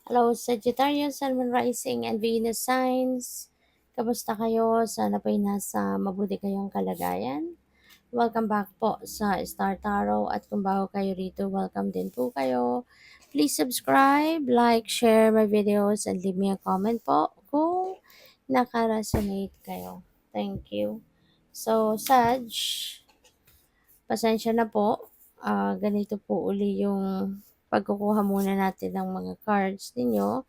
Hello, Sagittarius, Sun, Moon Rising, and Venus signs. Kamusta kayo? Sana po'y nasa mabuti kayong kalagayan. Welcome back po sa Star Tarot at kung bago kayo rito, welcome din po kayo. Please subscribe, like, share my videos, and leave me a comment po kung naka-resonate kayo. Thank you. So, Sag, pasensya na po. Ganito po uli yung pagkukuha muna natin ng mga cards ninyo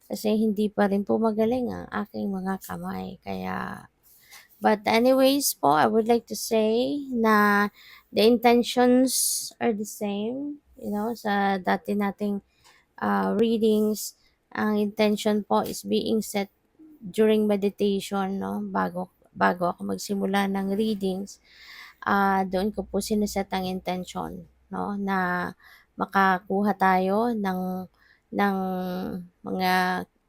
kasi hindi pa rin po magaling ang aking mga kamay. But anyways po, I would like to say na the intentions are the same. Sa dati nating readings, ang intention po is being set during meditation, no? Bago ako magsimula ng readings, doon ko po sineset ang intention, no? Na makakuha tayo ng mga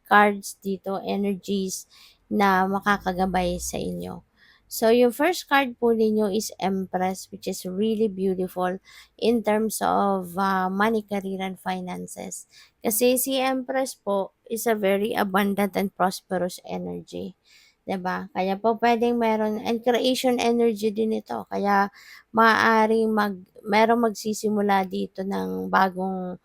cards dito, energies na makakagabay sa inyo. So, yung first card po ninyo is Empress, which is really beautiful in terms of money, career, and finances. Kasi si Empress po is a very abundant and prosperous energy. 'Di ba? Kaya po pwedeng meron and creation energy din ito. Kaya maaaring merong magsisimula dito ng bagong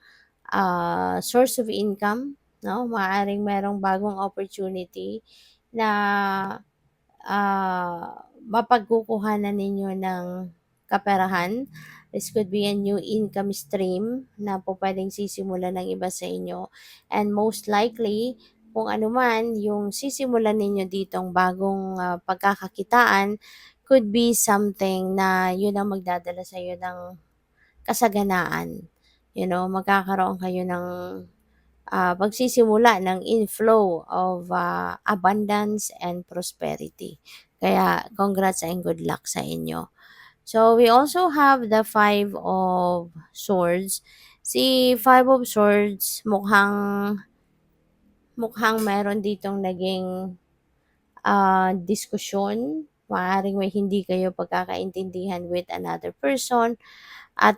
source of income, no? Maaaring merong bagong opportunity na mapagkukuhanan ninyo ng kaperahan. This could be a new income stream na po pwedeng sisimula ng iba sa inyo. And most likely, kung ano man yung sisimulan ninyo ditong bagong pagkakakitaan, could be something na yun ang magdadala sa iyo ng kasaganaan. Magkakaroon kayo ng pagsisimula ng inflow of abundance and prosperity. Kaya congrats and good luck sa inyo. So we also have the Five of Swords. Si Five of Swords mukhang meron ditong naging diskusyon. Maaaring may hindi kayo pagkakaintindihan with another person at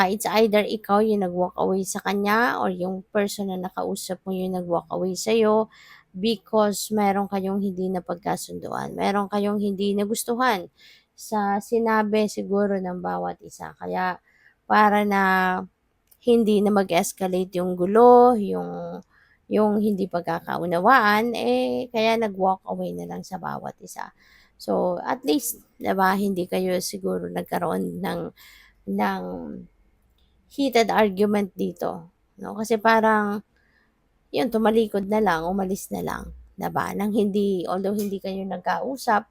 it's either ikaw yung nag-walk away sa kanya or yung person na nakausap mo yung nag-walk away sa'yo because meron kayong hindi napagkasunduan. Meron kayong hindi nagustuhan sa sinabi siguro ng bawat isa. Kaya para na hindi na mag-escalate yung gulo, yung hindi pagkakaunawaan, kaya nag-walk away na lang sa bawat isa. So, at least, 'di ba, hindi kayo siguro nagkaroon ng heated argument dito, no? Kasi parang, yun, tumalikod na lang, umalis na lang, 'di ba? Although hindi kayo nagkausap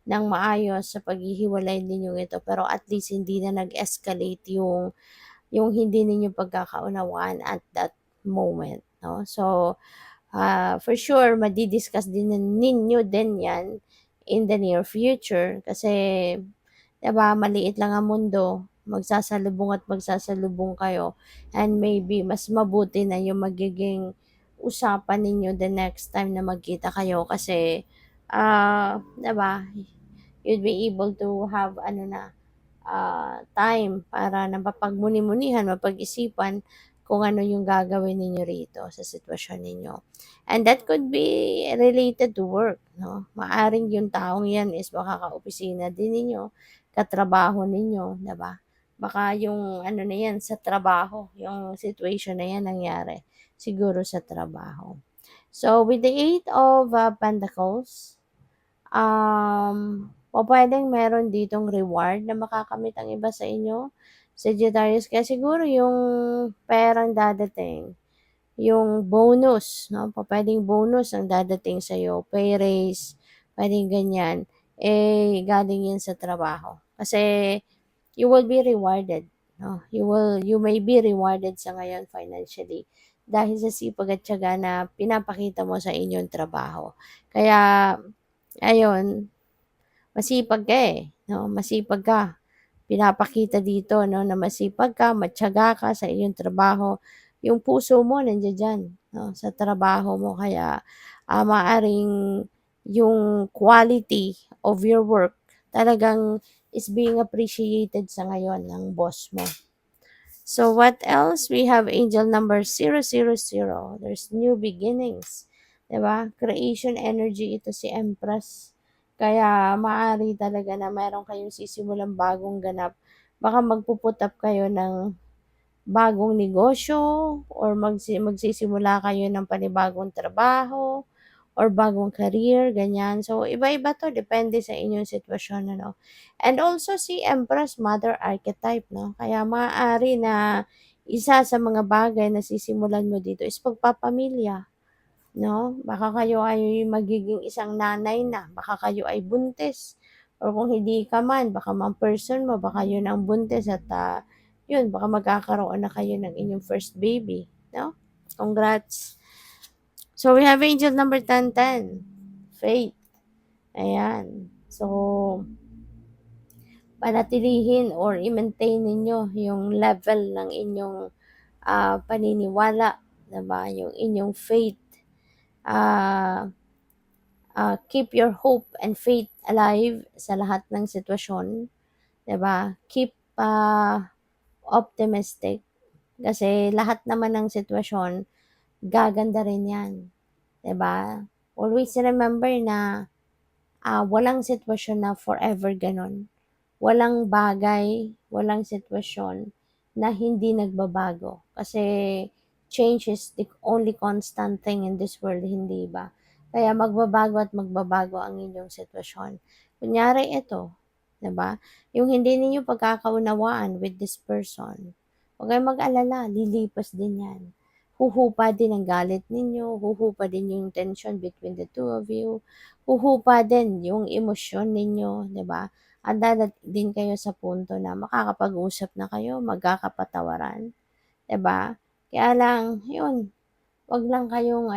ng maayos sa paghihiwalay ninyong ito, pero at least hindi na nag-escalate yung hindi ninyo pagkakaunawaan at that moment, no? So, for sure, madi-discuss din ninyo din yan in the near future kasi 'di ba, maliit lang ang mundo, magsasalubong at magsasalubong kayo and maybe mas mabuti na yung magiging usapan ninyo the next time na magkita kayo kasi, 'di ba, you'd be able to have time para na mapagmuni-munihan, mapag-isipan kung ano yung gagawin ninyo rito sa sitwasyon ninyo. And that could be related to work, no? Maaring yung taong yan is baka ka-opisina din ninyo, katrabaho ninyo, 'di ba? Baka yung ano na yan sa trabaho, yung situation na yan nangyari siguro sa trabaho. So with the Eight of Pentacles, pupuwedeng meron ditong reward na makakamit ang iba sa inyo, Sagittarius. Kaya siguro yung perang dadating, yung bonus, 'no, pupuwedeng bonus ang dadating sa'yo, pay raise, puwedeng ganyan, galing yan sa trabaho. Kasi you will be rewarded, 'no, you may be rewarded sa ngayon financially dahil sa sipag at tiyaga na pinapakita mo sa inyong trabaho. Kaya ayun, masipag ka, 'no, masipag ka. Pinapakita dito, 'no, na masipag ka, matiyaga ka sa iyong trabaho. Yung puso mo nandiya diyan, 'no, sa trabaho mo kaya, maaaring yung quality of your work talagang is being appreciated sa ngayon ng boss mo. So what else? We have angel number 000. There's new beginnings. 'Di ba? Creation energy ito si Empress. Kaya maari talaga na meron kayong sisimulang bagong ganap. Baka magpuput up kayo ng bagong negosyo or magsisimula kayo ng panibagong trabaho or bagong career, ganyan. So, iba-iba to, depende sa inyong sitwasyon, ano. And also, si Empress, Mother Archetype, no? Kaya maaari na isa sa mga bagay na sisimulan mo dito is pagpapamilya, no? Baka kayo ay magiging isang nanay na, baka kayo ay buntis, or kung hindi ka man, baka man person mo, baka yun ang buntis at yun, baka magkakaroon na kayo ng inyong first baby, no? Congrats! So, we have angel number 1010, faith. Ayan. So, panatilihin or i-maintain ninyo yung level ng inyong paniniwala, diba? Yung inyong faith. Keep your hope and faith alive sa lahat ng sitwasyon, 'di ba? Keep optimistic kasi lahat naman ng sitwasyon gaganda rin 'yan, 'di ba? Always remember na walang sitwasyon na forever ganon. Walang bagay, walang sitwasyon na hindi nagbabago. Kasi change is the only constant thing in this world, hindi ba? Kaya magbabago at magbabago ang inyong sitwasyon. Kunyari ito, 'di ba? Yung hindi ninyo pagkakaunawaan with this person, huwag kayong mag-alala, lilipas din yan. Huhupa din ang galit ninyo, huhupa din yung tension between the two of you, huhupa din yung emosyon ninyo, 'di ba? At din kayo sa punto na makakapag-usap na kayo, magkakapatawaran, 'di ba? Kaya lang, yun, wag lang kayong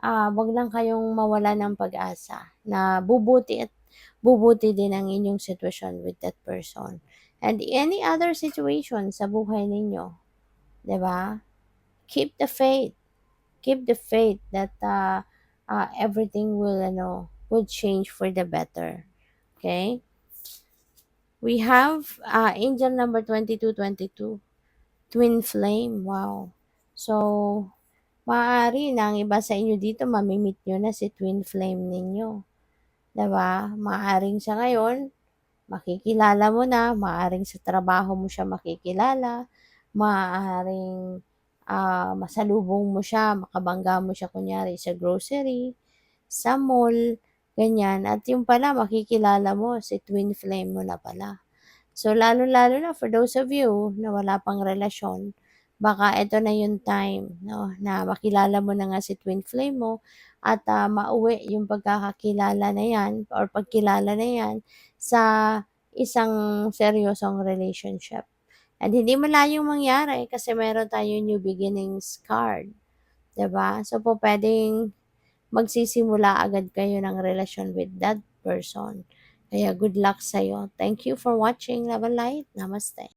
wag lang kayong mawala ng pag-asa na bubuti at bubuti din ang inyong sitwasyon with that person. And any other situation sa buhay ninyo, 'di ba? Keep the faith. Keep the faith that everything will change for the better. Okay? We have angel number 2222, twin flame. Wow. So, maaari na ang iba sa inyo dito, mamimit nyo na si twin flame ninyo. 'Di ba? Maaring sa ngayon, makikilala mo na, maaring sa trabaho mo siya makikilala, maaring masalubong mo siya, makabangga mo siya kunyari sa grocery, sa mall, ganyan. At yung pala, makikilala mo si twin flame mo na pala. So, lalo-lalo na for those of you na wala pang relasyon, baka ito na yung time, no, na makilala mo na nga si twin flame mo at mauwi yung pagkakakilala na yan or pagkilala na yan sa isang seryosong relationship. And hindi malayong mangyari kasi meron tayong new beginnings card, 'di ba? So, po pwedeng magsisimula agad kayo ng relasyon with that person. Kaya good luck sa'yo. Thank you for watching. Love and light. Namaste.